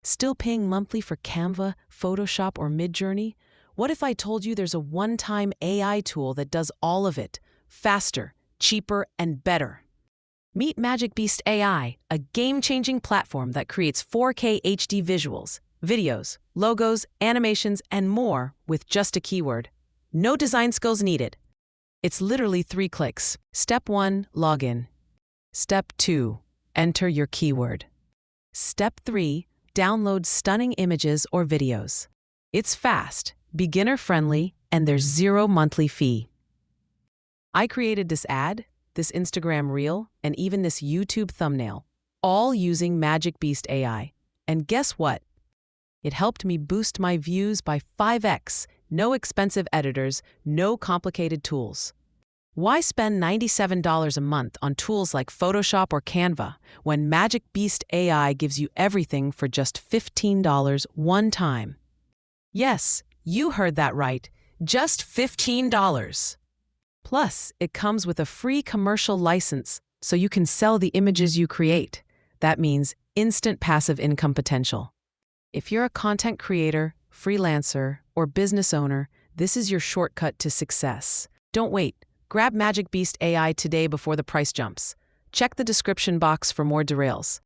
Still paying monthly for Canva, Photoshop, or MidJourney? What if I told you there's a one-time AI tool that does all of it, faster, cheaper, and better? Meet MagicBeast AI, a game-changing platform that creates 4K HD visuals, videos, logos, animations, and more with just a keyword. No design skills needed. It's literally 3 clicks. Step 1, log in. Step 2, enter your keyword. Step 3, download stunning images or videos. It's fast, beginner-friendly, and there's 0 monthly fee. I created this ad, this Instagram reel, and even this YouTube thumbnail, all using MagicBeast AI. And guess what? It helped me boost my views by 5x. No expensive editors, no complicated tools. Why spend $97 a month on tools like Photoshop or Canva when MagicBeast AI gives you everything for just $15 one time? Yes, you heard that right. Just $15. Plus, it comes with a free commercial license so you can sell the images you create. That means instant passive income potential. If you're a content creator, freelancer, or business owner, this is your shortcut to success. Don't wait. Grab MagicBeast AI today before the price jumps. Check the description box for more derails.